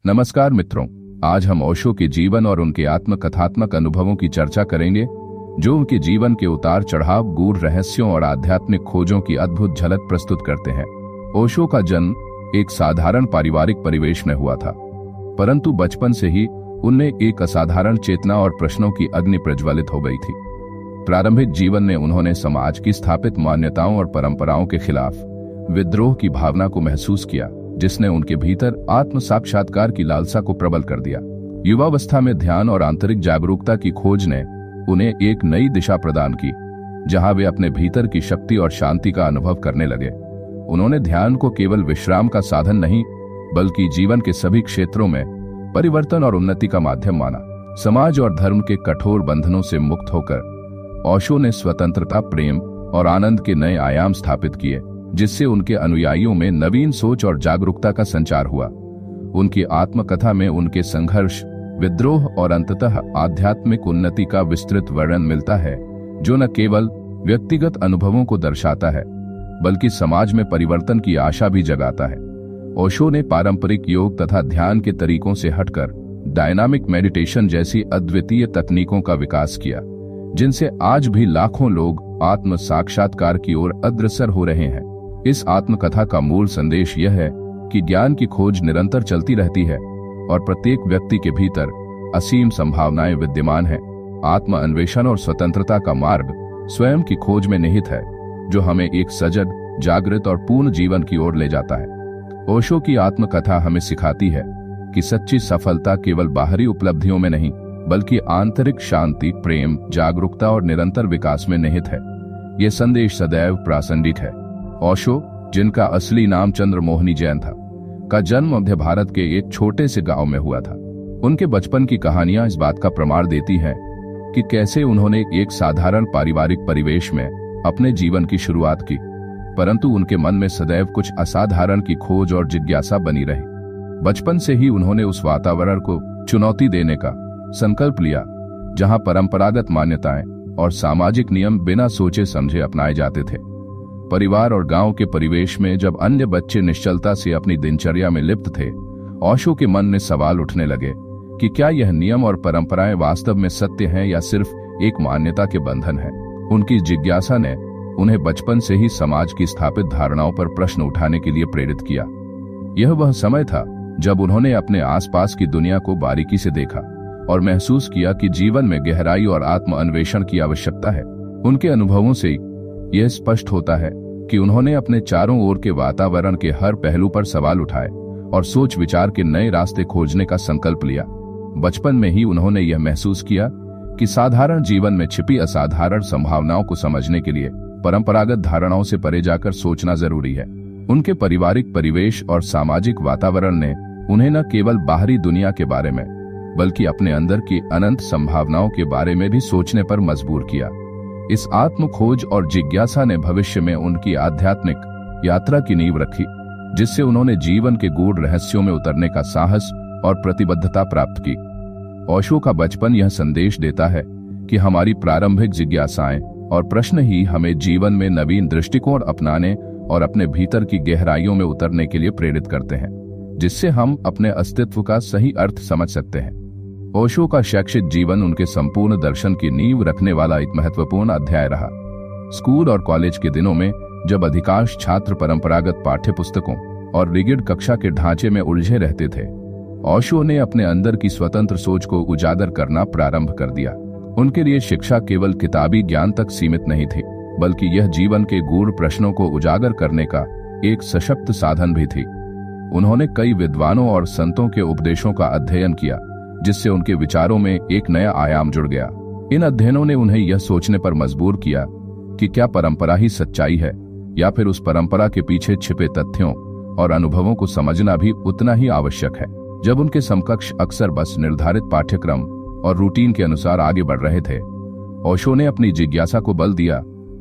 नमस्कार मित्रों, आज हम ओशो के जीवन और उनके आत्मकथात्मक अनुभवों की चर्चा करेंगे, जो उनके जीवन के उतार चढ़ाव, गूढ़ रहस्यों और आध्यात्मिक खोजों की अद्भुत झलक प्रस्तुत करते हैं। ओशो का जन्म एक साधारण पारिवारिक परिवेश में हुआ था, परंतु बचपन से ही उनमें एक असाधारण चेतना और प्रश्नों की अग्नि प्रज्वलित हो गई थी। प्रारंभिक जीवन में उन्होंने समाज की स्थापित मान्यताओं और परंपराओं के खिलाफ विद्रोह की भावना को महसूस किया, जिसने उनके भीतर आत्म साक्षात्कार की लालसा को प्रबल कर दिया। युवावस्था में ध्यान और आंतरिक जागरूकता की खोज ने उन्हें एक नई दिशा प्रदान की, जहां वे अपने भीतर की शक्ति और शांति का अनुभव करने लगे। उन्होंने ध्यान को केवल विश्राम का साधन नहीं, बल्कि जीवन के सभी क्षेत्रों में परिवर्तन और उन्नति का माध्यम माना। समाज और धर्म के कठोर बंधनों से मुक्त होकर ओशो ने स्वतंत्रता, प्रेम और आनंद के नए आयाम स्थापित किए, जिससे उनके अनुयायियों में नवीन सोच और जागरूकता का संचार हुआ। उनकी आत्मकथा में उनके संघर्ष, विद्रोह और अंततः आध्यात्मिक उन्नति का विस्तृत वर्णन मिलता है, जो न केवल व्यक्तिगत अनुभवों को दर्शाता है, बल्कि समाज में परिवर्तन की आशा भी जगाता है। ओशो ने पारंपरिक योग तथा ध्यान के तरीकों से हटकर डायनामिक मेडिटेशन जैसी अद्वितीय तकनीकों का विकास किया, जिनसे आज भी लाखों लोग आत्म साक्षात्कार की ओर अग्रसर हो रहे हैं। इस आत्मकथा का मूल संदेश यह है कि ज्ञान की खोज निरंतर चलती रहती है और प्रत्येक व्यक्ति के भीतर असीम संभावनाएं विद्यमान हैं। आत्म अन्वेषण और स्वतंत्रता का मार्ग स्वयं की खोज में निहित है, जो हमें एक सजग, जागृत और पूर्ण जीवन की ओर ले जाता है। ओशो की आत्मकथा हमें सिखाती है कि सच्ची सफलता केवल बाहरी उपलब्धियों में नहीं, बल्कि आंतरिक शांति, प्रेम, जागरूकता और निरंतर विकास में निहित है। यह संदेश सदैव प्रासंगिक है। ओशो, जिनका असली नाम चंद्रमोहनी जैन था, का जन्म मध्य भारत के एक छोटे से गांव में हुआ था। उनके बचपन की कहानियां इस बात का प्रमाण देती हैं कि कैसे उन्होंने एक साधारण पारिवारिक परिवेश में अपने जीवन की शुरुआत की, परंतु उनके मन में सदैव कुछ असाधारण की खोज और जिज्ञासा बनी रही। बचपन से ही उन्होंने उस वातावरण को चुनौती देने का संकल्प लिया, जहां परंपरागत मान्यताएं और सामाजिक नियम बिना सोचे समझे अपनाए जाते थे। परिवार और गांव के परिवेश में जब अन्य बच्चे निश्चलता से अपनी दिनचर्या में लिप्त थे, ओशो के मन में सवाल उठने लगे कि क्या यह नियम और परंपराएं वास्तव में सत्य हैं या सिर्फ एक मान्यता के बंधन हैं। उनकी जिज्ञासा ने उन्हें बचपन से ही समाज की स्थापित धारणाओं पर प्रश्न उठाने के लिए प्रेरित किया। यह वह समय था जब उन्होंने अपने आसपास की दुनिया को बारीकी से देखा और महसूस किया कि जीवन में गहराई और आत्म अन्वेषण की आवश्यकता है। उनके अनुभवों से यह स्पष्ट होता है कि उन्होंने अपने चारों ओर के वातावरण के हर पहलू पर सवाल उठाए और सोच विचार के नए रास्ते खोजने का संकल्प लिया। बचपन में ही उन्होंने यह महसूस किया कि साधारण जीवन में छिपी असाधारण संभावनाओं को समझने के लिए परंपरागत धारणाओं से परे जाकर सोचना जरूरी है। उनके पारिवारिक परिवेश और सामाजिक वातावरण ने उन्हें न केवल बाहरी दुनिया के बारे में, बल्कि अपने अंदर की अनंत संभावनाओं के बारे में भी सोचने पर मजबूर किया। इस आत्म खोज और जिज्ञासा ने भविष्य में उनकी आध्यात्मिक यात्रा की नींव रखी, जिससे उन्होंने जीवन के गूढ़ रहस्यों में उतरने का साहस और प्रतिबद्धता प्राप्त की। ओशो का बचपन यह संदेश देता है कि हमारी प्रारंभिक जिज्ञासाएं और प्रश्न ही हमें जीवन में नवीन दृष्टिकोण अपनाने और अपने भीतर की गहराइयों में उतरने के लिए प्रेरित करते हैं, जिससे हम अपने अस्तित्व का सही अर्थ समझ सकते हैं। ओशो का शैक्षिक जीवन उनके संपूर्ण दर्शन की नींव रखने वाला एक महत्वपूर्ण अध्याय रहा। स्कूल और कॉलेज के दिनों में जब अधिकांश छात्र परंपरागत पाठ्य पुस्तकों और रिगिड कक्षा के ढांचे में उलझे रहते थे, ओशो ने अपने अंदर की स्वतंत्र सोच को उजागर करना प्रारंभ कर दिया। उनके लिए शिक्षा केवल किताबी ज्ञान तक सीमित नहीं थी, बल्कि यह जीवन के गूढ़ प्रश्नों को उजागर करने का एक सशक्त साधन भी थी। उन्होंने कई विद्वानों और संतों के उपदेशों का अध्ययन किया, जिससे उनके विचारों में एक नया आयाम जुड़ गया। इन अध्ययनों ने उन्हें यह सोचने पर मजबूर किया कि क्या परंपरा ही सच्चाई है, या फिर उस परंपरा के पीछे छिपे तथ्यों और अनुभवों को समझना भी उतना ही आवश्यक है। जब उनके समकक्ष अक्सर बस निर्धारित पाठ्यक्रम और रूटीन के अनुसार आगे बढ़ रहे थे, ओशो ने अपनी जिज्ञासा को बल दिया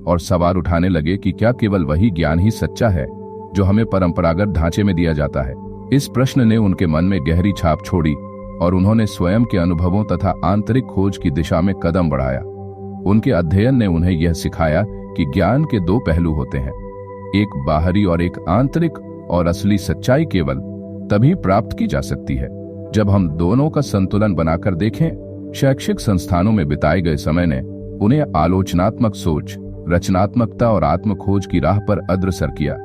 और सवाल उठाने लगे कि क्या केवल वही ज्ञान ही सच्चा है जो हमें परंपरागत ढांचे में दिया जाता है। इस प्रश्न ने उनके मन में गहरी छाप छोड़ी और उन्होंने स्वयं के अनुभवों तथा आंतरिक खोज की दिशा में कदम बढ़ाया। उनके अध्ययन ने उन्हें यह सिखाया कि ज्ञान के दो पहलू होते हैं, एक बाहरी और एक आंतरिक, और असली सच्चाई केवल तभी प्राप्त की जा सकती है जब हम दोनों का संतुलन बनाकर देखें, शैक्षिक संस्थानों में बिताए गए समय ने उन्हें आलोचनात्मक सोच, रचनात्मकता और आत्मखोज की राह पर अग्रसर किया।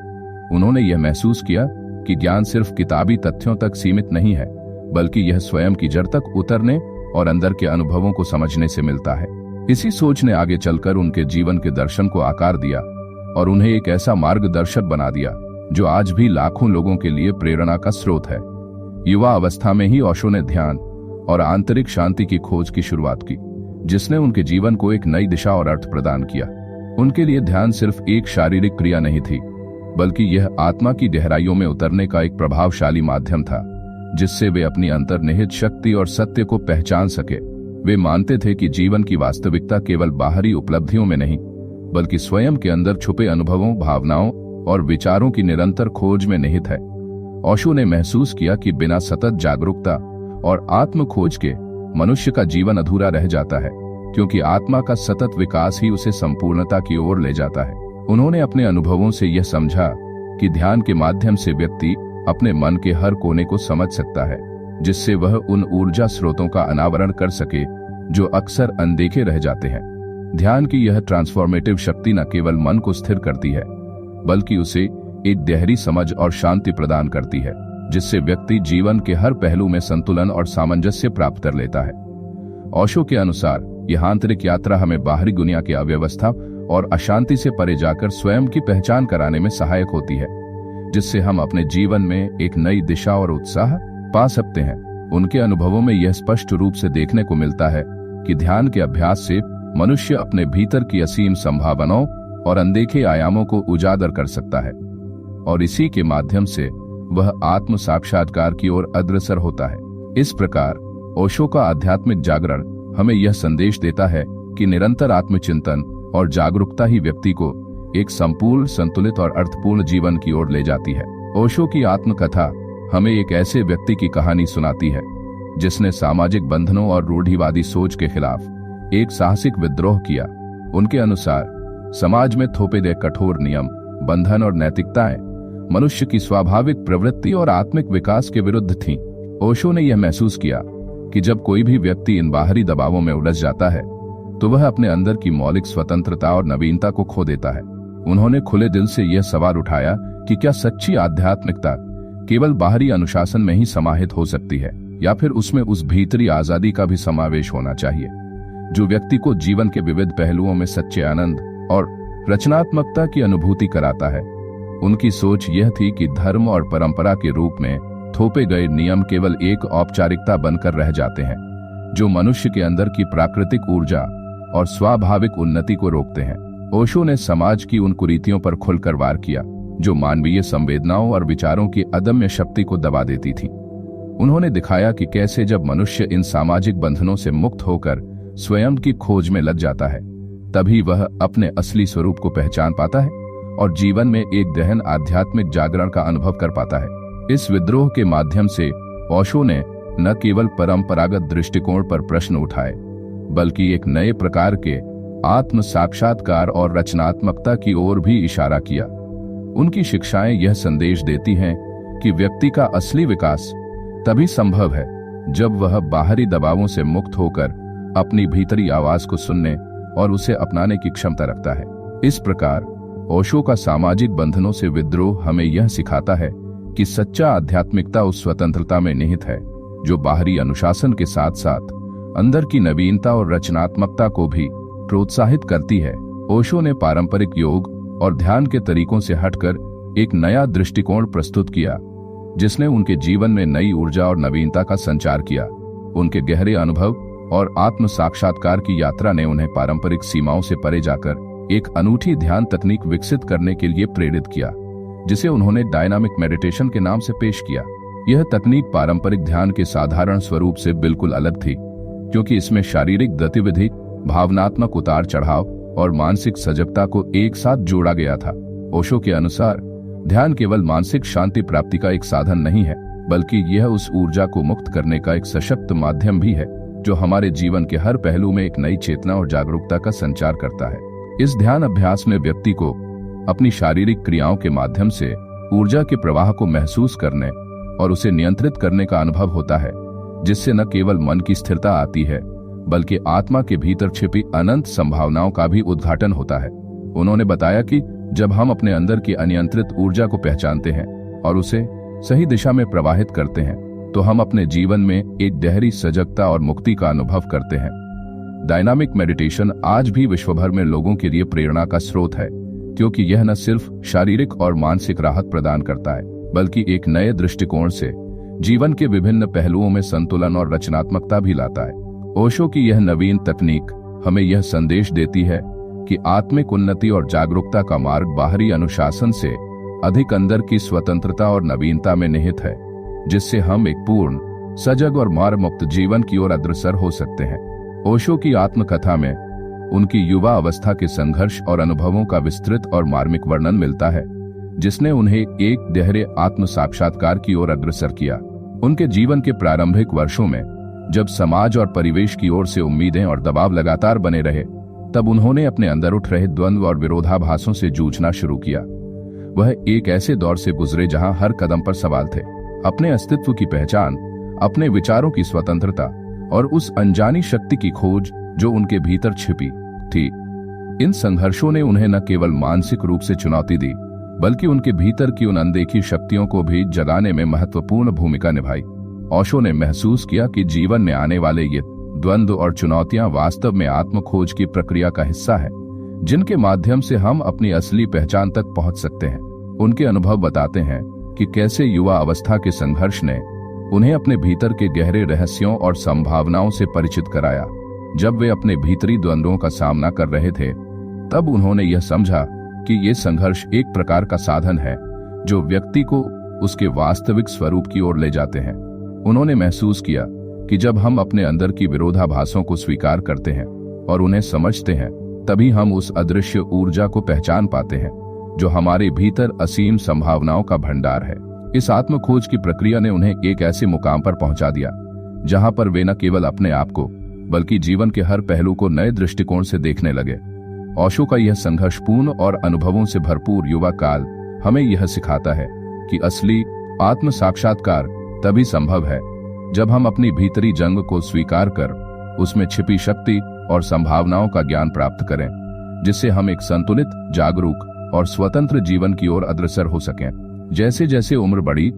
उन्होंने यह महसूस किया कि ज्ञान सिर्फ किताबी तथ्यों तक सीमित नहीं है, बल्कि यह स्वयं की जड़ तक उतरने और अंदर के अनुभवों को समझने से मिलता है। इसी सोच ने आगे चलकर उनके जीवन के दर्शन को आकार दिया और उन्हें एक ऐसा मार्गदर्शक बना दिया जो आज भी लाखों लोगों के लिए प्रेरणा का स्रोत है। युवा अवस्था में ही ओशो ने ध्यान और आंतरिक शांति की खोज की शुरुआत की, जिसने उनके जीवन को एक नई दिशा और अर्थ प्रदान किया। उनके लिए ध्यान सिर्फ एक शारीरिक क्रिया नहीं थी, बल्कि यह आत्मा की गहराइयों में उतरने का एक प्रभावशाली माध्यम था, जिससे वे अपनी अंतर्निहित शक्ति और सत्य को पहचान सके। वे मानते थे कि जीवन की वास्तविकता केवल बाहरी उपलब्धियों में नहीं, बल्कि स्वयं के अंदर छुपे अनुभवों, भावनाओं और विचारों की निरंतर खोज में निहित है। ओशो ने महसूस किया कि बिना सतत जागरूकता और आत्म खोज के मनुष्य का जीवन अधूरा रह जाता है, क्योंकि आत्मा का सतत विकास ही उसे संपूर्णता की ओर ले जाता है। उन्होंने अपने अनुभवों से यह समझा कि ध्यान के माध्यम से व्यक्ति अपने मन के हर कोने को समझ सकता है, जिससे वह उन ऊर्जा स्रोतों का अनावरण कर सके जो अक्सर अनदेखे रह जाते हैं। ध्यान की यह ट्रांसफॉर्मेटिव शक्ति न केवल मन को स्थिर करती है, बल्कि उसे एक गहरी समझ और शांति प्रदान करती है, जिससे व्यक्ति जीवन के हर पहलू में संतुलन और सामंजस्य प्राप्त कर लेता है। ओशो के अनुसार यह आंतरिक यात्रा हमें बाहरी दुनिया की अव्यवस्था और अशांति से परे जाकर स्वयं की पहचान कराने में सहायक होती है, जिससे हम अपने जीवन में एक नई दिशा और उत्साह पा सकते हैं। उनके अनुभवों में यह स्पष्ट रूप से देखने को मिलता है कि ध्यान के अभ्यास से मनुष्य अपने भीतर की असीम संभावनाओं और अनदेखे आयामों को उजागर कर सकता है, और इसी के माध्यम से वह आत्म साक्षात्कार की ओर अग्रसर होता है। इस प्रकार ओशो का आध्यात्मिक जागरण हमें यह संदेश देता है कि निरंतर आत्मचिंतन और जागरूकता ही व्यक्ति को एक संपूर्ण, संतुलित और अर्थपूर्ण जीवन की ओर ले जाती है। ओशो की आत्मकथा हमें एक ऐसे व्यक्ति की कहानी सुनाती है जिसने सामाजिक बंधनों और रूढ़िवादी सोच के खिलाफ एक साहसिक विद्रोह किया। उनके अनुसार समाज में थोपे गए कठोर नियम, बंधन और नैतिकताएं मनुष्य की स्वाभाविक प्रवृत्ति और आत्मिक विकास के विरुद्ध थीं। ओशो ने यह महसूस किया कि जब कोई भी व्यक्ति इन बाहरी दबावों में उलझ जाता है, तो वह अपने अंदर की मौलिक स्वतंत्रता और नवीनता को खो देता है। उन्होंने खुले दिल से यह सवाल उठाया कि क्या सच्ची आध्यात्मिकता केवल बाहरी अनुशासन में ही समाहित हो सकती है, या फिर उसमें उस भीतरी आजादी का भी समावेश होना चाहिए जो व्यक्ति को जीवन के विविध पहलुओं में सच्चे आनंद और रचनात्मकता की अनुभूति कराता है। उनकी सोच यह थी कि धर्म और परंपरा के रूप में थोपे गए नियम केवल एक औपचारिकता बनकर रह जाते हैं, जो मनुष्य के अंदर की प्राकृतिक ऊर्जा और स्वाभाविक उन्नति को रोकते हैं। ओशो ने समाज की उन कुरीतियों पर खुलकर वार किया जो मानवीय संवेदनाओं और विचारों की अदम्य शक्ति को दबा देती थी। उन्होंने दिखाया कि कैसे जब मनुष्य इन सामाजिक बंधनों से मुक्त होकर स्वयं की खोज में लग जाता है, तभी वह अपने असली स्वरूप को पहचान पाता है और जीवन में एक गहन आध्यात्मिक जागरण का अनुभव कर पाता है। इस विद्रोह के माध्यम से ओशो ने न केवल परंपरागत दृष्टिकोण पर प्रश्न उठाए, बल्कि एक नए प्रकार के आत्म साक्षात्कार और रचनात्मकता की ओर भी इशारा किया। उनकी शिक्षाएं यह संदेश देती हैं कि व्यक्ति का असली विकास तभी संभव है जब वह बाहरी दबावों से मुक्त होकर अपनी भीतरी आवाज को सुनने और उसे अपनाने की क्षमता रखता है। इस प्रकार ओशो का सामाजिक बंधनों से विद्रोह हमें यह सिखाता है कि सच्चा आध्यात्मिकता उस स्वतंत्रता में निहित है जो बाहरी अनुशासन के साथ साथ अंदर की नवीनता और रचनात्मकता को भी प्रोत्साहित करती है। ओशो ने पारंपरिक योग और ध्यान के तरीकों से हटकर एक नया दृष्टिकोण प्रस्तुत किया, जिसने उनके जीवन में नई ऊर्जा और नवीनता का संचार किया। उनके गहरे अनुभव और आत्म साक्षात्कार की यात्रा ने उन्हें पारंपरिक सीमाओं से परे जाकर एक अनूठी ध्यान तकनीक विकसित करने के लिए प्रेरित किया, जिसे उन्होंने डायनामिक मेडिटेशन के नाम से पेश किया। यह तकनीक पारंपरिक ध्यान के साधारण स्वरूप से बिल्कुल अलग थी, क्योंकि इसमें शारीरिक गतिविधि, भावनात्मक उतार चढ़ाव और मानसिक सजगता को एक साथ जोड़ा गया था। ओशो के अनुसार ध्यान केवल मानसिक शांति प्राप्ति का एक साधन नहीं है, बल्कि यह उस ऊर्जा को मुक्त करने का एक सशक्त माध्यम भी है जो हमारे जीवन के हर पहलू में एक नई चेतना और जागरूकता का संचार करता है। इस ध्यान अभ्यास में व्यक्ति को अपनी शारीरिक क्रियाओं के माध्यम से ऊर्जा के प्रवाह को महसूस करने और उसे नियंत्रित करने का अनुभव होता है, जिससे न केवल मन की स्थिरता आती है बल्कि आत्मा के भीतर छिपी अनंत संभावनाओं का भी उद्घाटन होता है। उन्होंने बताया कि जब हम अपने अंदर की अनियंत्रित ऊर्जा को पहचानते हैं और उसे सही दिशा में प्रवाहित करते हैं तो हम अपने जीवन में एक गहरी सजगता और मुक्ति का अनुभव करते हैं। डायनामिक मेडिटेशन आज भी विश्व भर में लोगों के लिए प्रेरणा का स्रोत है, क्योंकि यह न सिर्फ शारीरिक और मानसिक राहत प्रदान करता है बल्कि एक नए दृष्टिकोण से जीवन के विभिन्न पहलुओं में संतुलन और रचनात्मकता भी लाता है। ओशो की यह नवीन तकनीक हमें यह संदेश देती है कि आत्मिक उन्नति और जागरूकता का मार्ग बाहरी अनुशासन से अधिक अंदर की स्वतंत्रता और नवीनता में निहित है, जिससे हम एक पूर्ण, सजग और मार मुक्त जीवन की ओर अग्रसर हो सकते हैं। ओशो की आत्मकथा में उनकी युवा अवस्था के संघर्ष और अनुभवों का विस्तृत और मार्मिक वर्णन मिलता है, जिसने उन्हें एक गहरे आत्म साक्षात्कार की ओर अग्रसर किया। उनके जीवन के प्रारंभिक वर्षों में जब समाज और परिवेश की ओर से उम्मीदें और दबाव लगातार बने रहे, तब उन्होंने अपने अंदर उठ रहे द्वंद्व और विरोधाभासों से जूझना शुरू किया। वह एक ऐसे दौर से गुजरे जहां हर कदम पर सवाल थे, अपने अस्तित्व की पहचान, अपने विचारों की स्वतंत्रता और उस अनजानी शक्ति की खोज जो उनके भीतर छिपी थी। इन संघर्षों ने उन्हें न केवल मानसिक रूप से चुनौती दी बल्कि उनके भीतर की उन अनदेखी शक्तियों को भी जगाने में महत्वपूर्ण भूमिका निभाई। ओशो ने महसूस किया कि जीवन में आने वाले ये द्वंद्व और चुनौतियां वास्तव में आत्मखोज की प्रक्रिया का हिस्सा है, जिनके माध्यम से हम अपनी असली पहचान तक पहुंच सकते हैं। उनके अनुभव बताते हैं कि कैसे युवा अवस्था के संघर्ष ने उन्हें अपने भीतर के गहरे रहस्यों और संभावनाओं से परिचित कराया। जब वे अपने भीतरी द्वंद्वों का सामना कर रहे थे, तब उन्होंने यह समझा कि ये संघर्ष एक प्रकार का साधन है जो व्यक्ति को उसके वास्तविक स्वरूप की ओर ले जाते हैं। उन्होंने महसूस किया कि जब हम अपने अंदर की विरोधाभासों को स्वीकार करते हैं और उन्हें समझते हैं, तभी हम उस अदृश्य ऊर्जा को पहचान पाते हैं जो हमारे भीतर असीम संभावनाओं का भंडार है। इस आत्मखोज की प्रक्रिया ने उन्हें एक ऐसे मुकाम पर पहुंचा दिया जहां पर वे न केवल अपने आप को बल्कि जीवन के हर पहलू को नए दृष्टिकोण से देखने लगे। ओशो का यह संघर्षपूर्ण और अनुभवों से भरपूर युवा काल हमें यह सिखाता है कि असली आत्म साक्षात्कार तभी संभव है जब हम अपनी भीतरी जंग को स्वीकार कर उसमें छिपी शक्ति और संभावनाओं का ज्ञान प्राप्त करें, जिससे हम एक संतुलित, जागरूक और स्वतंत्र जीवन की ओर अग्रसर हो सकें। जैसे जैसे उम्र बढ़ी,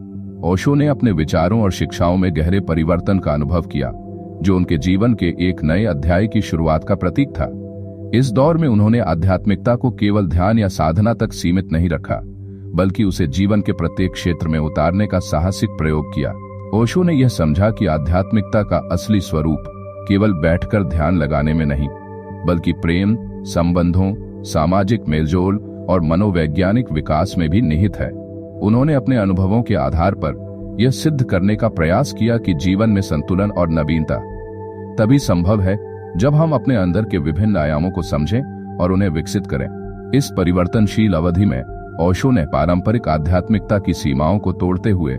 ओशो ने अपने विचारों और शिक्षाओं में गहरे परिवर्तन का अनुभव किया, जो उनके जीवन के एक नए अध्याय की शुरुआत का प्रतीक था। इस दौर में उन्होंने आध्यात्मिकता को केवल ध्यान या साधना तक सीमित नहीं रखा, बल्कि उसे जीवन के प्रत्येक क्षेत्र में उतारने का साहसिक प्रयोग किया। ओशो ने यह समझा कि आध्यात्मिकता का असली स्वरूप केवल बैठकर ध्यान लगाने में नहीं, बल्कि प्रेम, संबंधों, सामाजिक मेलजोल और मनोवैज्ञानिक विकास में भी निहित है। उन्होंने अपने अनुभवों के आधार पर यह सिद्ध करने का प्रयास किया कि जीवन में संतुलन और नवीनता तभी संभव है जब हम अपने अंदर के विभिन्न आयामों को समझें और उन्हें विकसित करें। इस परिवर्तनशील अवधि में ओशो ने पारंपरिक आध्यात्मिकता की सीमाओं को तोड़ते हुए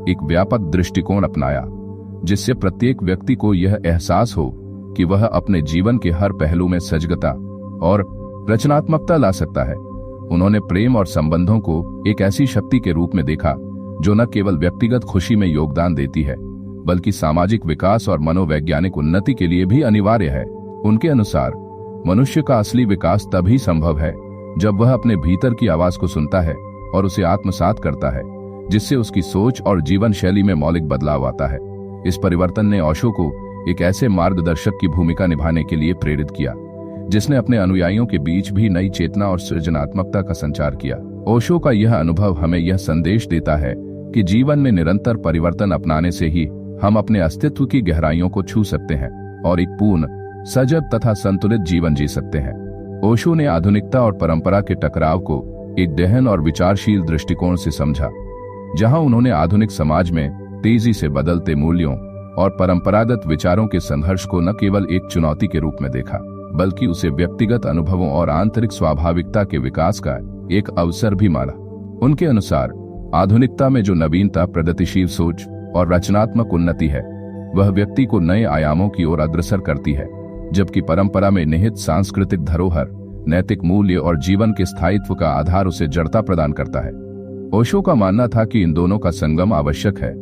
एक व्यापक दृष्टिकोण अपनाया, जिससे प्रत्येक व्यक्ति को यह एहसास हो कि वह अपने जीवन के हर पहलू में सजगता और रचनात्मकता ला सकता है। उन्होंने प्रेम और संबंधों को एक ऐसी शक्ति के रूप में देखा जो न केवल व्यक्तिगत खुशी में योगदान देती है, बल्कि सामाजिक विकास और मनोवैज्ञानिक उन्नति के लिए भी अनिवार्य है। उनके अनुसार मनुष्य का असली विकास तभी संभव है जब वह अपने भीतर की आवाज को सुनता है और उसे आत्मसात करता है, जिससे उसकी सोच और जीवन शैली में मौलिक बदलाव आता है। इस परिवर्तन ने ओशो को एक ऐसे मार्गदर्शक की भूमिका निभाने के लिए प्रेरित किया, जिसने अपने अनुयायियों के बीच भी नई चेतना और सृजनात्मकता का संचार किया। ओशो का यह अनुभव हमें यह संदेश देता है कि जीवन में निरंतर परिवर्तन अपनाने से ही हम अपने अस्तित्व की गहराइयों को छू सकते हैं और एक पूर्ण, सजग तथा संतुलित जीवन जी सकते हैं। ओशो ने आधुनिकता और परंपरा के टकराव को एक गहन और विचारशील दृष्टिकोण से समझा, जहां उन्होंने आधुनिक समाज में तेजी से बदलते मूल्यों और परंपरागत विचारों के संघर्ष को न केवल एक चुनौती के रूप में देखा, बल्कि उसे व्यक्तिगत अनुभवों और आंतरिक स्वाभाविकता के विकास का एक अवसर भी माना। उनके अनुसार आधुनिकता में जो नवीनता, प्रगतिशील सोच और रचनात्मक उन्नति है, वह व्यक्ति को नए आयामों की ओर अग्रसर करती है, जबकि परंपरा में निहित सांस्कृतिक धरोहर, नैतिक मूल्य और जीवन के स्थायित्व का आधार उसे जड़ता प्रदान करता है। ओशो का मानना था कि इन दोनों का संगम आवश्यक है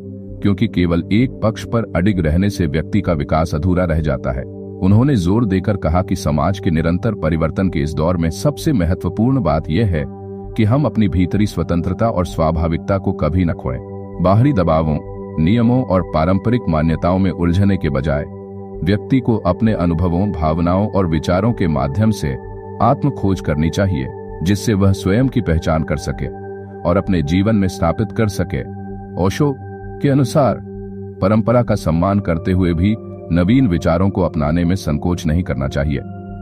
क्योंकि केवल एक पक्ष पर अडिग रहने से व्यक्ति का विकास अधूरा रह जाता है। उन्होंने जोर देकर कहा कि समाज के निरंतर परिवर्तन के इस दौर में सबसे महत्वपूर्ण बात यह है कि हम अपनी भीतरी स्वतंत्रता और स्वाभाविकता को कभी न खोएं। बाहरी दबावों, नियमों और पारंपरिक मान्यताओं में उलझने के बजाय व्यक्ति को अपने अनुभवों, भावनाओं और विचारों के माध्यम से आत्म खोज करनी चाहिए, जिससे वह स्वयं की पहचान कर सके और अपने जीवन में स्थापित कर सके। ओशो के अनुसार परंपरा का सम्मान करते हुए भी नवीन विचारों को अपनाने में संकोच नहीं करना चाहिए,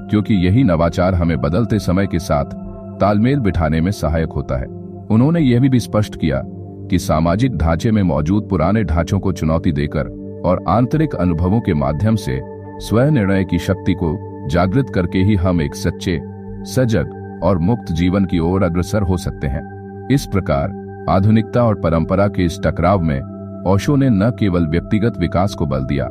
क्योंकि यही नवाचार हमें बदलते समय के साथ तालमेल बिठाने में सहायक होता है। उन्होंने यह भी स्पष्ट किया कि सामाजिक ढांचे में मौजूद पुराने ढांचों को चुनौती देकर और आंतरिक अनुभवों के माध्यम से स्वयं निर्णय की शक्ति को जागृत करके ही हम एक सच्चे, सजग और मुक्त जीवन की ओर अग्रसर हो सकते हैं। इस प्रकार आधुनिकता और परंपरा के इस टकराव में ओशो ने न केवल व्यक्तिगत विकास को बल दिया,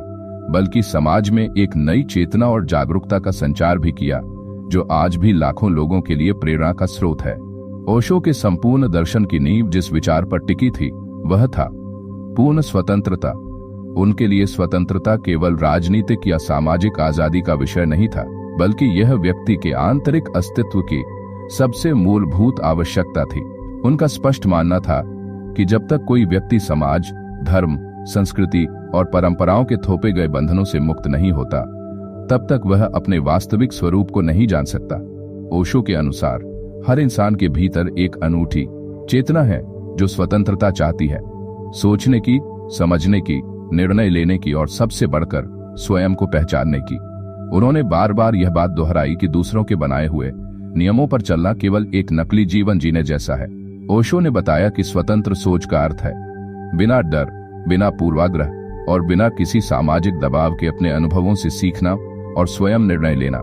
बल्कि समाज में एक नई चेतना और जागरूकता का संचार भी किया, जो आज भी लाखों लोगों के लिए प्रेरणा का स्रोत है। ओशो के संपूर्ण दर्शन की नींव जिस विचार पर टिकी थी वह था पूर्ण स्वतंत्रता। उनके लिए स्वतंत्रता केवल राजनीतिक या सामाजिक आजादी का विषय नहीं था, बल्कि यह व्यक्ति के आंतरिक अस्तित्व की सबसे मूलभूत आवश्यकता थी। उनका स्पष्ट मानना था कि जब तक कोई व्यक्ति समाज, धर्म, संस्कृति और परंपराओं के थोपे गए बंधनों से मुक्त नहीं होता, तब तक वह अपने वास्तविक स्वरूप को नहीं जान सकता। ओशो के अनुसार हर इंसान के भीतर एक अनूठी चेतना है जो स्वतंत्रता चाहती है, सोचने की, समझने की, निर्णय लेने की और सबसे बढ़कर स्वयं को पहचानने की। उन्होंने बार बार यह बात दोहराई कि दूसरों के बनाए हुए नियमों पर चलना केवल एक नकली जीवन जीने जैसा है। ओशो ने बताया कि स्वतंत्र सोच का अर्थ है बिना डर, बिना पूर्वाग्रह और बिना किसी सामाजिक दबाव के अपने अनुभवों से सीखना और स्वयं निर्णय लेना।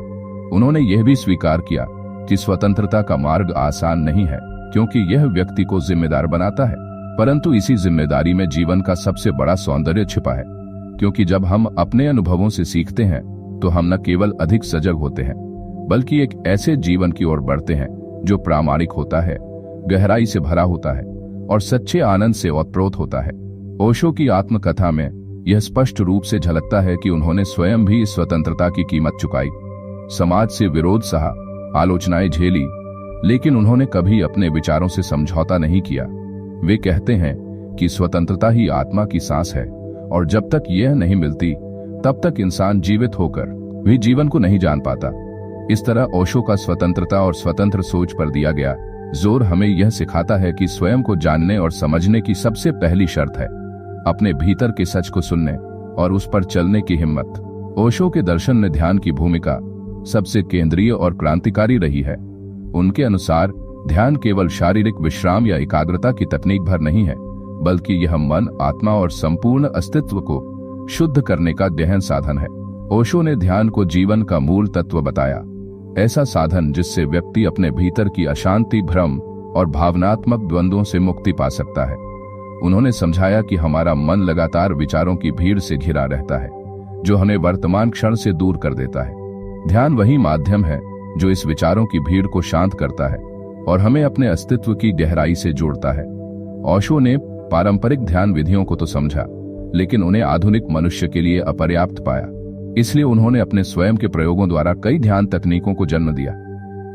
उन्होंने यह भी स्वीकार किया कि स्वतंत्रता का मार्ग आसान नहीं है, क्योंकि यह व्यक्ति को जिम्मेदार बनाता है, परंतु इसी जिम्मेदारी में जीवन का सबसे बड़ा सौंदर्य छिपा है, क्योंकि जब हम अपने अनुभवों से सीखते हैं तो हम न केवल अधिक सजग होते हैं, बल्कि एक ऐसे जीवन की ओर बढ़ते हैं जो प्रामाणिक होता है, गहराई से भरा होता है और सच्चे आनंद से ओतप्रोत होता है। ओशो की आत्मकथा में यह स्पष्ट रूप से झलकता है कि उन्होंने स्वयं भी इस स्वतंत्रता की कीमत चुकाई, समाज से विरोध सहा, आलोचनाएं झेली, लेकिन उन्होंने कभी अपने विचारों से समझौता नहीं किया। वे कहते हैं कि स्वतंत्रता ही आत्मा की सांस है और जब तक यह नहीं मिलती तब तक इंसान जीवित होकर भी जीवन को नहीं जान पाता। इस तरह ओशो का स्वतंत्रता और स्वतंत्र सोच पर दिया गया जोर हमें यह सिखाता है कि स्वयं को जानने और समझने की सबसे पहली शर्त है अपने भीतर के सच को सुनने और उस पर चलने की हिम्मत। ओशो के दर्शन में ध्यान की भूमिका सबसे केंद्रीय और क्रांतिकारी रही है। उनके अनुसार ध्यान केवल शारीरिक विश्राम या एकाग्रता की तकनीक भर नहीं है, बल्कि यह मन, आत्मा और संपूर्ण अस्तित्व को शुद्ध करने का गहन साधन है। ओशो ने ध्यान को जीवन का मूल तत्व बताया, ऐसा साधन जिससे व्यक्ति अपने भीतर की अशांति, भ्रम और भावनात्मक द्वंद्वों से मुक्ति पा सकता है। उन्होंने समझाया कि हमारा मन लगातार विचारों की भीड़ से घिरा रहता है, जो हमें वर्तमान क्षण से दूर कर देता है। ध्यान वही माध्यम है जो इस विचारों की भीड़ को शांत करता है और हमें अपने अस्तित्व की गहराई से जोड़ता है। ओशो ने पारंपरिक ध्यान विधियों को तो समझा, लेकिन उन्हें आधुनिक मनुष्य के लिए अपर्याप्त पाया। इसलिए उन्होंने अपने स्वयं के प्रयोगों द्वारा कई ध्यान तकनीकों को जन्म दिया।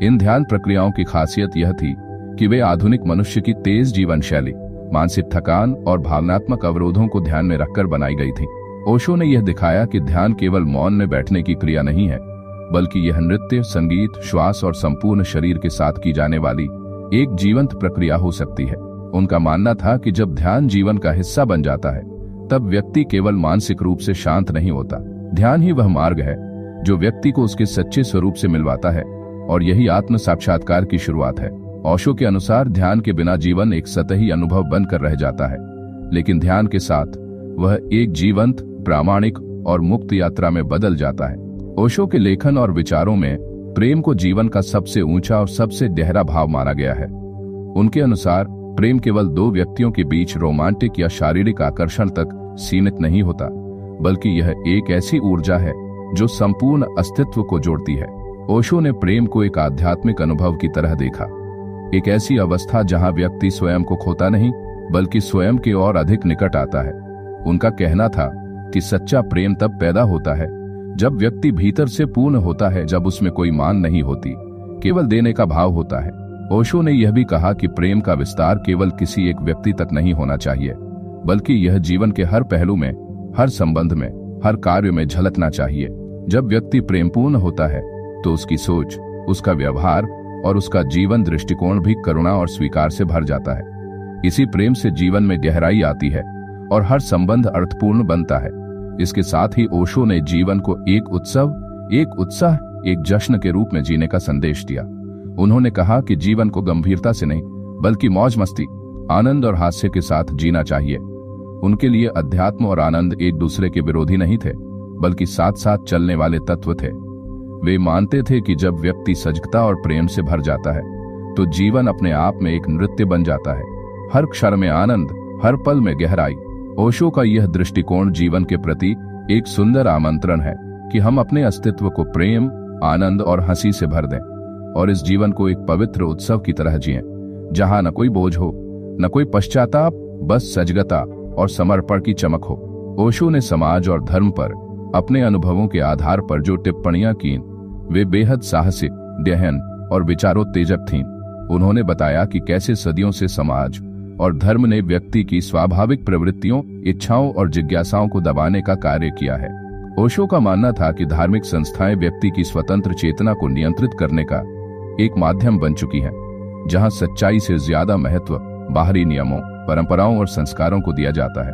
इन ध्यान प्रक्रियाओं की खासियत यह थी कि वे आधुनिक मनुष्य की तेज जीवन शैली, मानसिक थकान और भावनात्मक अवरोधों को ध्यान में रखकर बनाई गई थी। ओशो ने यह दिखाया कि ध्यान केवल मौन में बैठने की क्रिया नहीं है, बल्कि यह नृत्य, संगीत, श्वास और संपूर्ण शरीर के साथ की जाने वाली एक जीवंत प्रक्रिया हो सकती है। उनका मानना था कि जब ध्यान जीवन का हिस्सा बन जाता है, तब व्यक्ति केवल मानसिक रूप से शांत नहीं होता। ध्यान ही वह मार्ग है जो व्यक्ति को उसके सच्चे स्वरूप से मिलवाता है, और यही आत्म साक्षात्कार की शुरुआत है। ओशो के अनुसार ध्यान के बिना जीवन एक सतही अनुभव बनकर रह जाता है, लेकिन ध्यान के साथ वह एक जीवंत, प्रामाणिक और मुक्त यात्रा में बदल जाता है। ओशो के लेखन और विचारों में प्रेम को जीवन का सबसे ऊंचा और सबसे गहरा भाव माना गया है। उनके अनुसार प्रेम केवल दो व्यक्तियों के बीच रोमांटिक या शारीरिक आकर्षण तक सीमित नहीं होता, बल्कि यह एक ऐसी ऊर्जा है जो संपूर्ण अस्तित्व को जोड़ती है। ओशो ने प्रेम को एक आध्यात्मिक अनुभव की तरह देखा, एक ऐसी अवस्था जहां व्यक्ति स्वयं को खोता नहीं, बल्कि स्वयं के और अधिक निकट आता है। उनका कहना था कि सच्चा प्रेम तब पैदा होता है जब व्यक्ति भीतर से पूर्ण होता है, जब उसमें कोई मांग नहीं होती, केवल देने का भाव होता है। ओशो ने यह भी कहा कि प्रेम का विस्तार केवल किसी एक व्यक्ति तक नहीं होना चाहिए, बल्कि यह जीवन के हर पहलू में, हर संबंध में, हर कार्य में झलकना चाहिए। जब व्यक्ति प्रेमपूर्ण होता है तो उसकी सोच, उसका व्यवहार और उसका जीवन दृष्टिकोण भी करुणा और स्वीकार से भर जाता है। इसी प्रेम से जीवन में गहराई आती है और हर संबंध अर्थपूर्ण बनता है। इसके साथ ही ओशो ने जीवन को एक उत्सव, एक उत्साह, एक जश्न के रूप में जीने का संदेश दिया। उन्होंने कहा कि जीवन को गंभीरता से नहीं, बल्कि मौज मस्ती, आनंद और हास्य के साथ जीना चाहिए। उनके लिए अध्यात्म और आनंद एक दूसरे के विरोधी नहीं थे, बल्कि साथ साथ चलने वाले तत्व थे। वे मानते थे कि जब व्यक्ति सजगता और प्रेम से भर जाता है तो जीवन अपने आप में एक नृत्य बन जाता है। हर क्षण में आनंद, हर पल में गहराई। ओशो का यह दृष्टिकोण जीवन के प्रति एक सुंदर आमंत्रण है कि हम अपने अस्तित्व को प्रेम, आनंद और हंसी से भर दें और इस जीवन को एक पवित्र उत्सव की तरह जिएं, जहां न कोई बोझ हो, न कोई पश्चाताप, बस सजगता और समर्पण की चमक हो। ओशो ने समाज और धर्म पर अपने अनुभवों के आधार पर जो टिप्पणियां की, वे बेहद साहसिक, गहन और विचारोत्तेजक थीं। उन्होंने बताया कि कैसे सदियों से समाज और धर्म ने व्यक्ति की स्वाभाविक प्रवृत्तियों, इच्छाओं और जिज्ञासाओं को दबाने का कार्य किया है। ओशो का मानना था कि धार्मिक संस्थाएं व्यक्ति की स्वतंत्र चेतना को नियंत्रित करने का एक माध्यम बन चुकी हैं, जहां सच्चाई से ज्यादा महत्व बाहरी नियमों, परंपराओं और संस्कारों को दिया जाता है।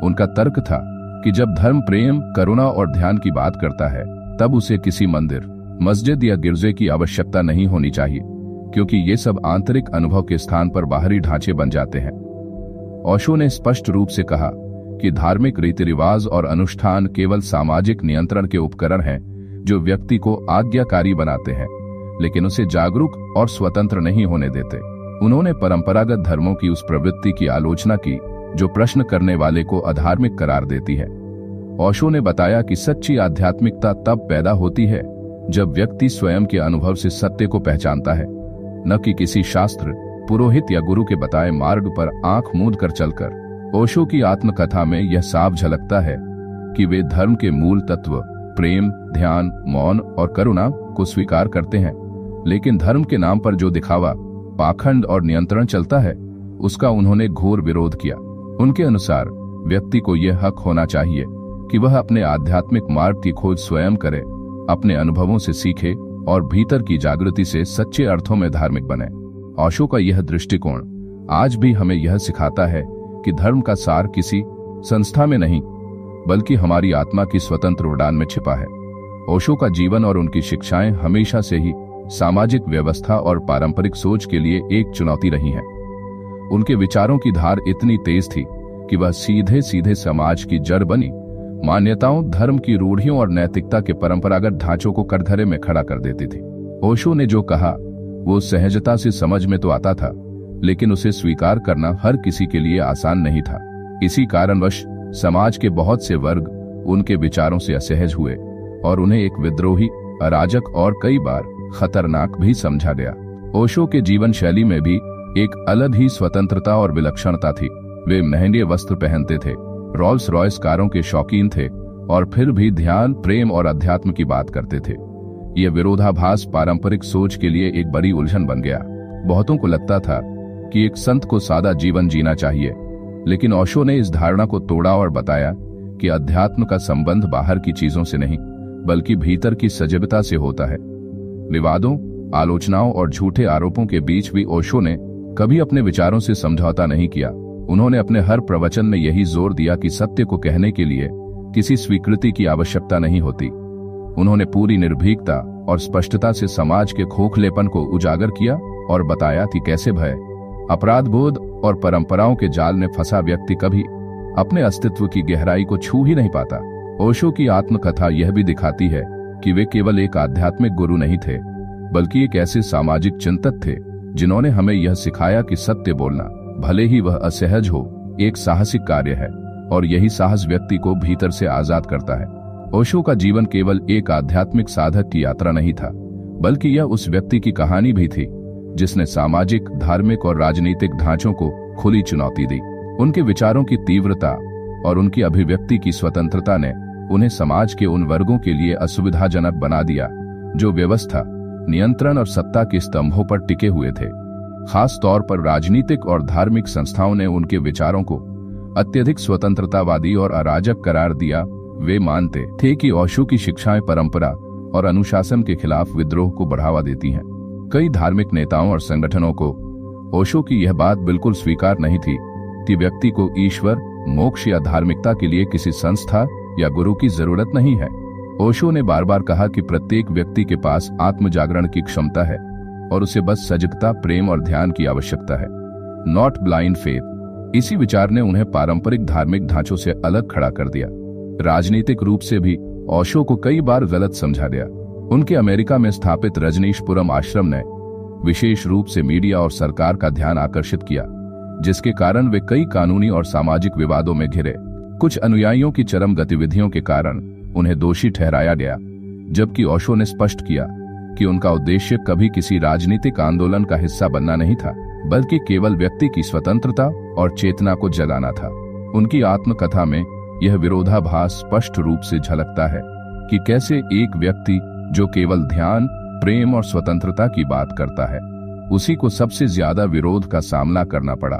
उनका तर्क था कि जब धर्म प्रेम, करुणा और ध्यान की बात करता है, तब उसे किसी मंदिर, मस्जिद या गिरजे की आवश्यकता नहीं होनी चाहिए, क्योंकि ये सब आंतरिक अनुभव के स्थान पर बाहरी ढांचे बन जाते हैं। ओशो ने स्पष्ट रूप से कहा कि धार्मिक रीति रिवाज और अनुष्ठान केवल सामाजिक नियंत्रण के उपकरण हैं जो व्यक्ति को आज्ञाकारी बनाते हैं, लेकिन उसे जागरूक और स्वतंत्र नहीं होने देते। उन्होंने परंपरागत धर्मों की उस प्रवृत्ति की आलोचना की जो प्रश्न करने वाले को अधार्मिक करार देती है। ओशो ने बताया कि सच्ची आध्यात्मिकता तब पैदा होती है जब व्यक्ति स्वयं के अनुभव से सत्य को पहचानता है, न कि किसी शास्त्र, पुरोहित या गुरु के बताए मार्ग पर आंख मूंद कर चलकर। ओशो की आत्मकथा में यह साफ झलकता है कि वे धर्म के मूल तत्व प्रेम, ध्यान, मौन और करुणा को स्वीकार करते हैं, लेकिन धर्म के नाम पर जो दिखावा, पाखंड और नियंत्रण चलता है, उसका उन्होंने घोर विरोध किया। उनके अनुसार व्यक्ति को यह हक होना चाहिए कि वह अपने आध्यात्मिक मार्ग की खोज स्वयं करे, अपने अनुभवों से सीखे और भीतर की जागृति से सच्चे अर्थों में धार्मिक बने। ओशो का यह दृष्टिकोण आज भी हमें यह सिखाता है कि धर्म का सार किसी संस्था में नहीं, बल्कि हमारी आत्मा की स्वतंत्र उड़ान में छिपा है। ओशो का जीवन और उनकी शिक्षाएं हमेशा से ही सामाजिक व्यवस्था और पारंपरिक सोच के लिए एक चुनौती रही हैं। उनके विचारों की धार इतनी तेज थी कि वह सीधे सीधे समाज की जड़ बनी मान्यताओं, धर्म की रूढ़ियों और नैतिकता के परंपरागत ढांचों को कटघरे में खड़ा कर देती थी। ओशो ने जो कहा वो सहजता से समझ में तो आता था, लेकिन उसे स्वीकार करना हर किसी के लिए आसान नहीं था। इसी कारणवश समाज के बहुत से वर्ग उनके विचारों से असहज हुए और उन्हें एक विद्रोही, अराजक और कई बार खतरनाक भी समझा गया। ओशो के जीवन शैली में भी एक अलग ही स्वतंत्रता और विलक्षणता थी। वे महंगे वस्त्र पहनते थे, रोल्स रॉयस कारों के शौकीन थे और फिर भी ध्यान, प्रेम और अध्यात्म की बात करते थे। यह विरोधाभास पारंपरिक सोच के लिए एक बड़ी उलझन बन गया। बहुतों को लगता था कि एक संत को सादा जीवन जीना चाहिए, लेकिन ओशो ने इस धारणा को तोड़ा और बताया कि अध्यात्म का संबंध बाहर की चीजों से नहीं, बल्कि भीतर की सजीवता से होता है। विवादों, आलोचनाओं और झूठे आरोपों के बीच भी ओशो ने कभी अपने विचारों से समझौता नहीं किया। उन्होंने अपने हर प्रवचन में यही जोर दिया कि सत्य को कहने के लिए किसी स्वीकृति की आवश्यकता नहीं होती। उन्होंने पूरी निर्भीकता और स्पष्टता से समाज के खोखलेपन को उजागर किया और बताया कि कैसे भय, अपराध बोध और परंपराओं के जाल में फंसा व्यक्ति कभी अपने अस्तित्व की गहराई को छू ही नहीं पाता। ओशो की आत्मकथा यह भी दिखाती है कि वे केवल एक आध्यात्मिक गुरु नहीं थे, बल्कि एक ऐसे सामाजिक चिंतक थे जिन्होंने हमें यह सिखाया कि सत्य बोलना, भले ही वह असहज हो, एक साहसिक कार्य है और यही साहस व्यक्ति को भीतर से आजाद करता है। ओशो का जीवन केवल एक आध्यात्मिक साधक की यात्रा नहीं था, बल्कि यह उस व्यक्ति की कहानी भी थी जिसने सामाजिक, धार्मिक और राजनीतिक ढांचों को खुली चुनौती दी। उनके विचारों की तीव्रता और उनकी अभिव्यक्ति की स्वतंत्रता ने उन्हें समाज के उन वर्गों के लिए असुविधाजनक बना दिया जो व्यवस्था, नियंत्रण और सत्ता के स्तंभों पर टिके हुए थे। खास तौर पर राजनीतिक और धार्मिक संस्थाओं ने उनके विचारों को अत्यधिक स्वतंत्रतावादी और अराजक करार दिया। वे मानते थे कि ओशो की शिक्षाएं परंपरा और अनुशासन के खिलाफ विद्रोह को बढ़ावा देती हैं। कई धार्मिक नेताओं और संगठनों को ओशो की यह बात बिल्कुल स्वीकार नहीं थी कि व्यक्ति को ईश्वर, मोक्ष या धार्मिकता के लिए किसी संस्था या गुरु की जरूरत नहीं है। ओशो ने बार बार कहा कि प्रत्येक व्यक्ति के पास आत्म जागरण की क्षमता है और उसे बस सजगता, प्रेम और ध्यान की आवश्यकता है, नॉट ब्लाइंड फेथ। इसी विचार ने उन्हें पारंपरिक धार्मिक ढांचों से अलग खड़ा कर दिया। राजनीतिक रूप से भी ओशो को कई बार गलत समझा गया। उनके अमेरिका में स्थापित रजनीशपुरम आश्रम ने विशेष रूप से मीडिया और सरकार का ध्यान आकर्षित किया, जिसके कारण वे कई कानूनी और सामाजिक विवादों में घिरे। कुछ अनुयायियों की चरम गतिविधियों के कारण उन्हें दोषी ठहराया गया, जबकि ओशो ने स्पष्ट किया कि उनका उद्देश्य कभी किसी राजनीतिक आंदोलन का हिस्सा बनना नहीं था, बल्कि केवल व्यक्ति की स्वतंत्रता और चेतना को जगाना था। उनकी आत्मकथा में यह विरोधाभास स्पष्ट रूप से झलकता है कि कैसे एक व्यक्ति जो केवल ध्यान, प्रेम और स्वतंत्रता की बात करता है, उसी को सबसे ज्यादा विरोध का सामना करना पड़ा।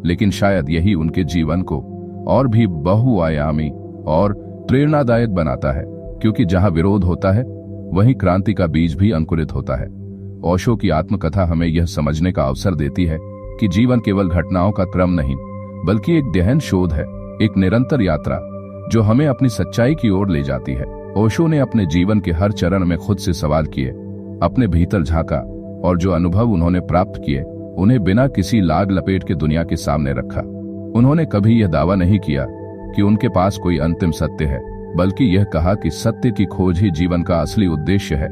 लेकिन शायद यही उनके जीवन को और भी बहुआयामी और प्रेरणादायक बनाता है, क्योंकि जहां विरोध होता है वहीं क्रांति का बीज भी अंकुरित होता है। ओशो की आत्मकथा हमें यह समझने का अवसर देती है कि जीवन केवल घटनाओं का क्रम नहीं, बल्कि एक गहन शोध है, एक निरंतर यात्रा जो हमें अपनी सच्चाई की ओर ले जाती है। ओशो ने अपने जीवन के हर चरण में खुद से सवाल किए, अपने भीतर झांका और जो अनुभव उन्होंने प्राप्त किए उन्हें बिना किसी लाग लपेट के दुनिया के सामने रखा। उन्होंने कभी यह दावा नहीं किया कि उनके पास कोई अंतिम सत्य है, बल्कि यह कहा कि सत्य की खोज ही जीवन का असली उद्देश्य है।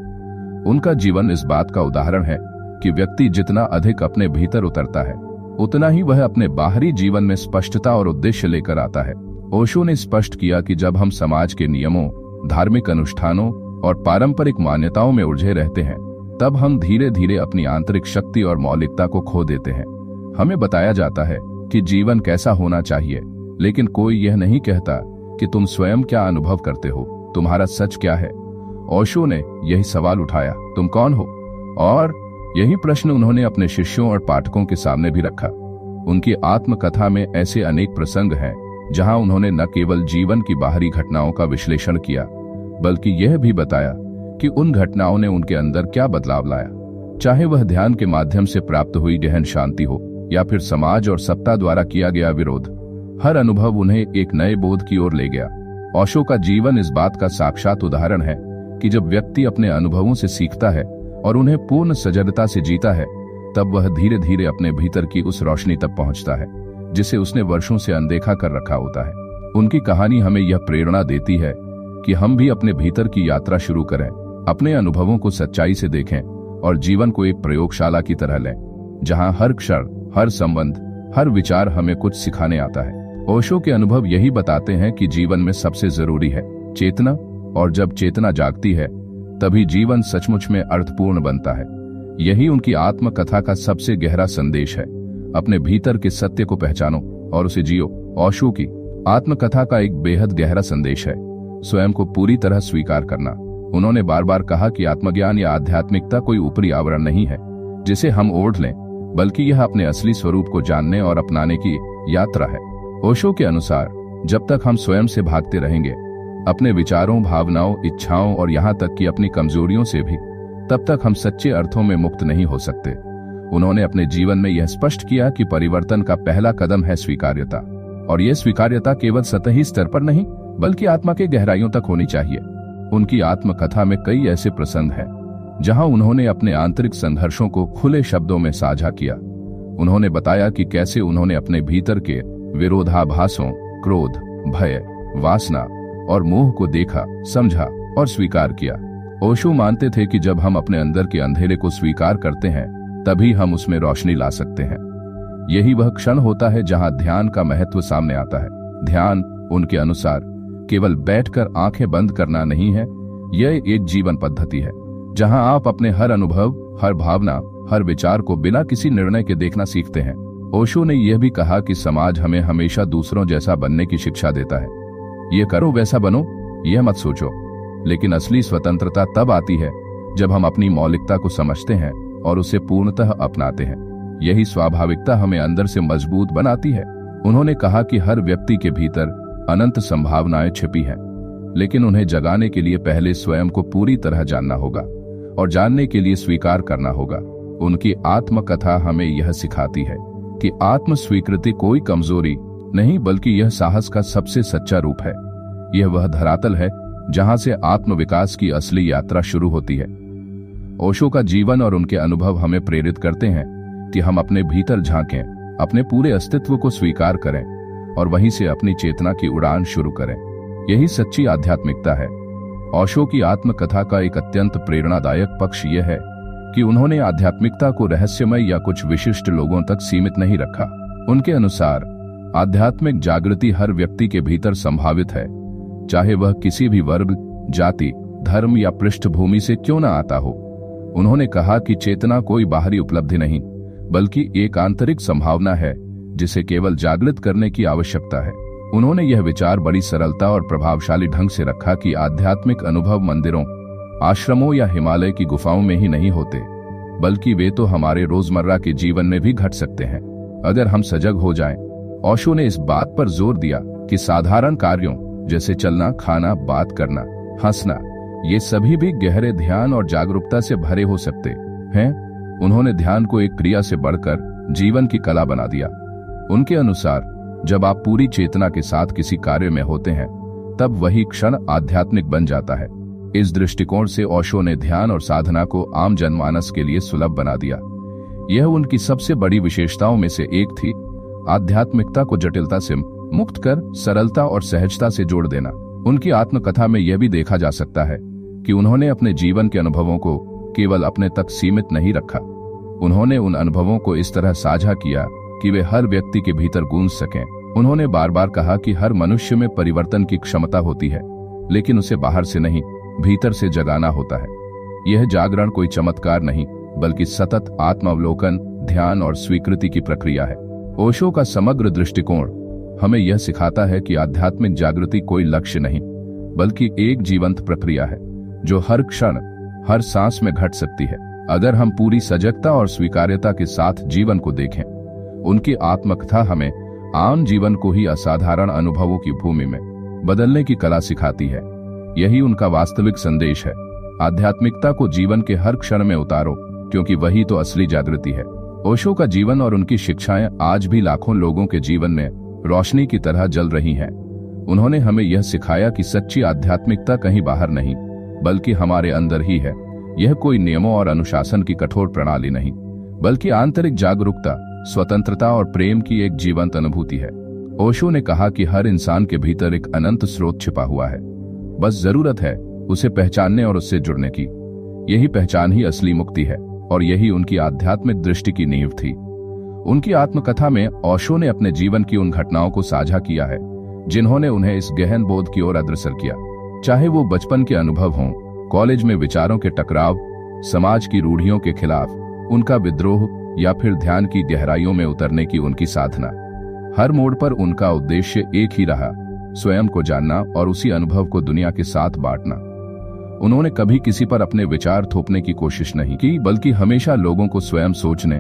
उनका जीवन इस बात का उदाहरण है कि व्यक्ति जितना अधिक अपने भीतर उतरता है, उतना ही वह अपने बाहरी जीवन में स्पष्टता और उद्देश्य लेकर आता है। ओशो ने स्पष्ट किया कि जब हम समाज के नियमों, धार्मिक अनुष्ठानों और पारंपरिक मान्यताओं में उलझे रहते हैं, तब हम धीरे धीरे अपनी आंतरिक शक्ति और मौलिकता को खो देते हैं। हमें बताया जाता है कि जीवन कैसा होना चाहिए, लेकिन कोई यह नहीं कहता कि तुम स्वयं क्या अनुभव करते हो, तुम्हारा सच क्या है। ओशो ने यही सवाल उठाया, तुम कौन हो? और यही प्रश्न उन्होंने अपने शिष्यों और पाठकों के सामने भी रखा। उनकी आत्मकथा में ऐसे अनेक प्रसंग हैं जहां उन्होंने न केवल जीवन की बाहरी घटनाओं का विश्लेषण किया, बल्कि यह भी बताया कि उन घटनाओं ने उनके अंदर क्या बदलाव लाया। चाहे वह ध्यान के माध्यम से प्राप्त हुई गहन शांति हो या फिर समाज और सत्ता द्वारा किया गया विरोध, हर अनुभव उन्हें एक नए बोध की ओर ले गया। ओशो का जीवन इस बात का साक्षात उदाहरण है कि जब व्यक्ति अपने अनुभवों से सीखता है और उन्हें पूर्ण सजगता से जीता है, तब वह धीरे धीरे अपने भीतर की उस रोशनी तक पहुंचता है जिसे उसने वर्षों से अनदेखा कर रखा होता है। उनकी कहानी हमें यह प्रेरणा देती है कि हम भी अपने भीतर की यात्रा शुरू करें, अपने अनुभवों को सच्चाई से देखें और जीवन को एक प्रयोगशाला की तरह लें, जहां हर क्षण, हर संबंध, हर विचार हमें कुछ सिखाने आता है। ओशो के अनुभव यही बताते हैं कि जीवन में सबसे जरूरी है चेतना, और जब चेतना जागती है तभी जीवन सचमुच में अर्थपूर्ण बनता है। यही उनकी आत्मकथा का सबसे गहरा संदेश है, अपने भीतर के सत्य को पहचानो और उसे जियो। ओशो की आत्मकथा का एक बेहद गहरा संदेश है स्वयं को पूरी तरह स्वीकार करना। उन्होंने बार बार कहा कि आत्मज्ञान या आध्यात्मिकता कोई ऊपरी आवरण नहीं है जिसे हम ओढ़ लें, बल्कि यह अपने असली स्वरूप को जानने और अपनाने की यात्रा है। ओशो के अनुसार जब तक हम स्वयं से भागते रहेंगे, अपने विचारों, भावनाओं, इच्छाओं और यहाँ तक कि अपनी कमजोरियों से भी, तब तक हम सच्चे अर्थों में मुक्त नहीं हो सकते। उन्होंने अपने जीवन में यह स्पष्ट किया कि परिवर्तन का पहला कदम है स्वीकार्यता, और यह स्वीकार्यता केवल सतही स्तर पर नहीं बल्कि आत्मा के गहराइयों तक होनी चाहिए। उनकी आत्मकथा में कई ऐसे प्रसंग हैं जहां उन्होंने अपने आंतरिक संघर्षों को खुले शब्दों में साझा किया। उन्होंने बताया कि कैसे उन्होंने अपने भीतर के विरोधाभासों, क्रोध, भय, वासना और मोह को देखा, समझा और स्वीकार किया। ओशो मानते थे कि जब हम अपने अंदर के अंधेरे को स्वीकार करते हैं, तभी हम उसमें रोशनी ला सकते हैं। यही वह क्षण होता है जहां ध्यान का महत्व सामने आता है। ध्यान, उनके अनुसार, केवल बैठकर आंखें बंद करना नहीं है, यह एक जीवन पद्धति है जहां आप अपने हर अनुभव, हर भावना, हर विचार को बिना किसी निर्णय के देखना सीखते हैं। ओशो ने यह भी कहा कि समाज हमें हमेशा दूसरों जैसा बनने की शिक्षा देता है। ये करो वैसा बनो, यह मत सोचो। लेकिन असली स्वतंत्रता तब आती है जब हम अपनी मौलिकता को समझते हैं और उसे पूर्णतः अपनाते हैं। यही स्वाभाविकता हमें अंदर से मजबूत बनाती है। उन्होंने कहा कि हर व्यक्ति के भीतर अनंत संभावनाएं छिपी हैं, लेकिन उन्हें जगाने के लिए पहले स्वयं को पूरी तरह जानना होगा और जानने के लिए स्वीकार करना होगा। उनकी आत्मकथा हमें यह सिखाती है कि आत्म स्वीकृति कोई कमजोरी नहीं, बल्कि यह साहस का सबसे सच्चा रूप है। यह वह धरातल है जहां से आत्म विकास की असली यात्रा शुरू होती है। ओशो का जीवन और उनके अनुभव हमें प्रेरित करते हैं कि हम अपने भीतर झांकें, अपने पूरे अस्तित्व को स्वीकार करें और वहीं से अपनी चेतना की उड़ान शुरू करें। यही सच्ची आध्यात्मिकता है। ओशो की आत्मकथा का एक अत्यंत प्रेरणादायक पक्ष यह है कि उन्होंने आध्यात्मिकता को रहस्यमय या कुछ विशिष्ट लोगों तक सीमित नहीं रखा। उनके अनुसार आध्यात्मिक जागृति हर व्यक्ति के भीतर संभावित है, चाहे वह किसी भी वर्ग, जाति, धर्म या पृष्ठभूमि से क्यों न आता हो। उन्होंने कहा कि चेतना कोई बाहरी उपलब्धि नहीं, बल्कि एक आंतरिक संभावना है जिसे केवल जागृत करने की आवश्यकता है। उन्होंने यह विचार बड़ी सरलता और प्रभावशाली ढंग से रखा कि आध्यात्मिक अनुभव मंदिरों, आश्रमों या हिमालय की गुफाओं में ही नहीं होते, बल्कि वे तो हमारे रोजमर्रा के जीवन में भी घट सकते हैं, अगर हम सजग हो जाएं। ओशो ने इस बात पर जोर दिया कि साधारण कार्यों जैसे चलना, खाना, बात करना, हंसना, ये सभी भी गहरे ध्यान और जागरूकता से भरे हो सकते हैं। उन्होंने ध्यान को एक क्रिया से बढ़कर जीवन की कला बना दिया। उनके अनुसार जब आप पूरी चेतना के साथ किसी कार्य में होते हैं, तब वही क्षण आध्यात्मिक बन जाता है। इस दृष्टिकोण से ओशो ने ध्यान और साधना को आम जनमानस के लिए सुलभ बना दिया। यह उनकी सबसे बड़ी विशेषताओं में से एक थी, आध्यात्मिकता को जटिलता से मुक्त कर सरलता और सहजता से जोड़ देना। उनकी आत्मकथा में यह भी देखा जा सकता है कि उन्होंने अपने जीवन के अनुभवों को केवल अपने तक सीमित नहीं रखा। उन्होंने उन अनुभवों को इस तरह साझा किया कि वे हर व्यक्ति के भीतर गूंज सकें। उन्होंने बार बार कहा कि हर मनुष्य में परिवर्तन की क्षमता होती है, लेकिन उसे बाहर से नहीं, भीतर से जगाना होता है। यह जागरण कोई चमत्कार नहीं, बल्कि सतत आत्मावलोकन, ध्यान और स्वीकृति की प्रक्रिया है। ओशो का समग्र दृष्टिकोण हमें यह सिखाता है कि आध्यात्मिक जागृति कोई लक्ष्य नहीं, बल्कि एक जीवंत प्रक्रिया है जो हर क्षण, हर सांस में घट सकती है, अगर हम पूरी सजगता और स्वीकार्यता के साथ जीवन को देखें। उनकी आत्मकथा हमें आम जीवन को ही असाधारण अनुभवों की भूमि में बदलने की कला सिखाती है। यही उनका वास्तविक संदेश है। आध्यात्मिकता को जीवन के हर क्षण में उतारो, क्योंकि वही तो असली जागृति है। ओशो का जीवन और उनकी शिक्षाएं आज भी लाखों लोगों के जीवन में रोशनी की तरह जल रही हैं। उन्होंने हमें यह सिखाया कि सच्ची आध्यात्मिकता कहीं बाहर नहीं, बल्कि हमारे अंदर ही है। यह कोई नियमों और अनुशासन की कठोर प्रणाली नहीं, बल्कि आंतरिक जागरूकता, स्वतंत्रता और प्रेम की एक जीवंत अनुभूति है। ओशो ने कहा कि हर इंसान के भीतर एक अनंत स्रोत छिपा हुआ है, बस जरूरत है उसे पहचानने और उससे जुड़ने की। यही पहचान ही असली मुक्ति है, और यही उनकी आध्यात्मिक दृष्टि की नींव थी। उनकी आत्मकथा में ओशो ने अपने जीवन की उन घटनाओं को साझा किया है जिन्होंने उन्हें इस गहन बोध की ओर अग्रसर किया, चाहे वो बचपन के अनुभव हों, कॉलेज में विचारों के टकराव, समाज की रूढ़ियों के खिलाफ उनका विद्रोह, या फिर ध्यान की गहराइयों में उतरने की उनकी साधना। हर मोड़ पर उनका उद्देश्य एक ही रहा, स्वयं को जानना और उसी अनुभव को दुनिया के साथ बांटना। उन्होंने कभी किसी पर अपने विचार थोपने की कोशिश नहीं की, बल्कि हमेशा लोगों को स्वयं सोचने,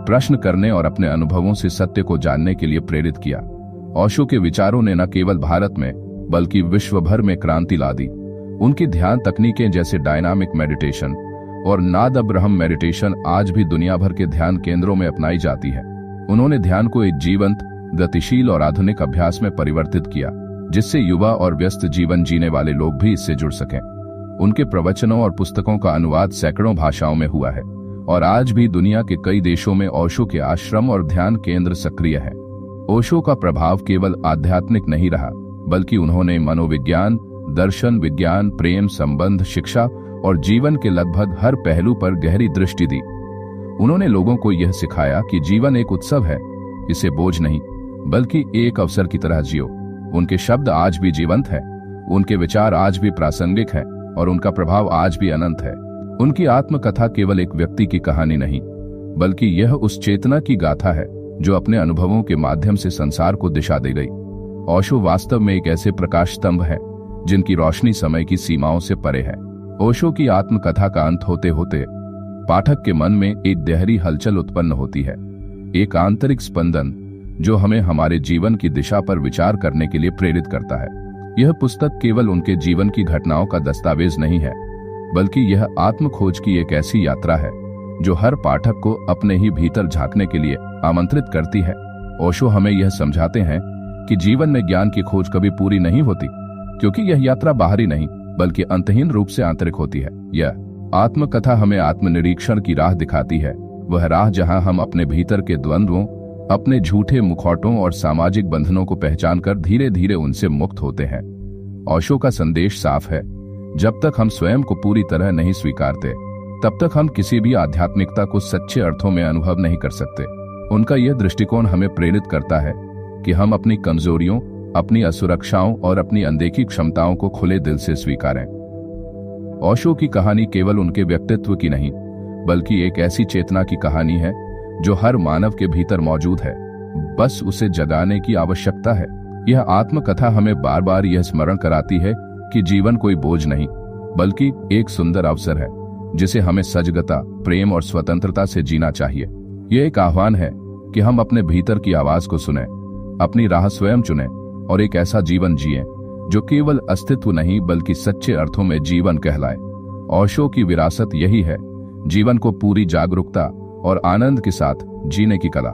प्रश्न करने और अपने अनुभवों से सत्य को जानने के लिए प्रेरित किया। ओशो के विचारों ने न केवल भारत में बल्कि विश्व भर में क्रांति ला दी। उनकी ध्यान तकनीकें जैसे डायनामिक मेडिटेशन और नाद ब्रह्म मेडिटेशन आज भी दुनिया भर के ध्यान केंद्रों में अपनाई जाती है। उन्होंने ध्यान को एक जीवंत, गतिशील और आधुनिक अभ्यास में परिवर्तित किया, जिससे युवा और व्यस्त जीवन जीने वाले लोग भी इससे जुड़ सकें। उनके प्रवचनों और पुस्तकों का अनुवाद सैकड़ों भाषाओं में हुआ है, और आज भी दुनिया के कई देशों में ओशो के आश्रम और ध्यान केंद्र सक्रिय हैं। ओशो का प्रभाव केवल आध्यात्मिक नहीं रहा, बल्कि उन्होंने मनोविज्ञान, दर्शन विज्ञान, प्रेम, संबंध, शिक्षा और जीवन के लगभग हर पहलू पर गहरी दृष्टि दी। उन्होंने लोगों को यह सिखाया कि जीवन एक उत्सव है, इसे बोझ नहीं बल्कि एक अवसर की तरह जियो। उनके शब्द आज भी जीवंत हैं, उनके विचार आज भी प्रासंगिक हैं और उनका प्रभाव आज भी अनंत है। उनकी आत्मकथा केवल एक व्यक्ति की कहानी नहीं, बल्कि यह उस चेतना की गाथा है जो अपने अनुभवों के माध्यम से संसार को दिशा दे गई। ओशो वास्तव में एक ऐसे प्रकाश स्तंभ है जिनकी रोशनी समय की सीमाओं से परे है। ओशो की आत्मकथा का अंत होते होते पाठक के मन में एक गहरी हलचल उत्पन्न होती है, एक आंतरिक स्पंदन जो हमें हमारे जीवन की दिशा पर विचार करने के लिए प्रेरित करता है। यह पुस्तक केवल उनके जीवन की घटनाओं का दस्तावेज नहीं है, बल्कि यह आत्मखोज की एक ऐसी यात्रा है जो हर पाठक को अपने ही भीतर झांकने के लिए आमंत्रित करती है। ओशो हमें यह समझाते हैं कि जीवन में ज्ञान की खोज कभी पूरी नहीं होती, क्योंकि यह यात्रा बाहरी नहीं बल्कि अंतहीन रूप से आंतरिक होती है। यह आत्मकथा हमें आत्मनिरीक्षण की राह दिखाती है, वह राह जहां हम अपने भीतर के द्वंद्वों, अपने झूठे मुखौटों और सामाजिक बंधनों को पहचानकर धीरे धीरे उनसे मुक्त होते हैं। ओशो का संदेश साफ है, जब तक हम स्वयं को पूरी तरह नहीं स्वीकारते तब तक हम किसी भी आध्यात्मिकता को सच्चे अर्थों में अनुभव नहीं कर सकते। उनका यह दृष्टिकोण हमें प्रेरित करता है कि हम अपनी कमजोरियों, अपनी असुरक्षाओं और अपनी अनदेखी क्षमताओं को खुले दिल से स्वीकारें। ओशो की कहानी केवल उनके व्यक्तित्व की नहीं, बल्कि एक ऐसी चेतना की कहानी है जो हर मानव के भीतर मौजूद है, बस उसे जगाने की आवश्यकता है। यह आत्मकथा हमें बार बार यह स्मरण कराती है कि जीवन कोई बोझ नहीं, बल्कि एक सुंदर अवसर है जिसे हमें सजगता, प्रेम और स्वतंत्रता से जीना चाहिए। यह एक आह्वान है कि हम अपने भीतर की आवाज को सुनें, अपनी राह स्वयं चुनें और एक ऐसा जीवन जिएं जो केवल अस्तित्व नहीं बल्कि सच्चे अर्थों में जीवन कहलाए। ओशो की विरासत यही है, जीवन को पूरी जागरूकता और आनंद के साथ जीने की कला।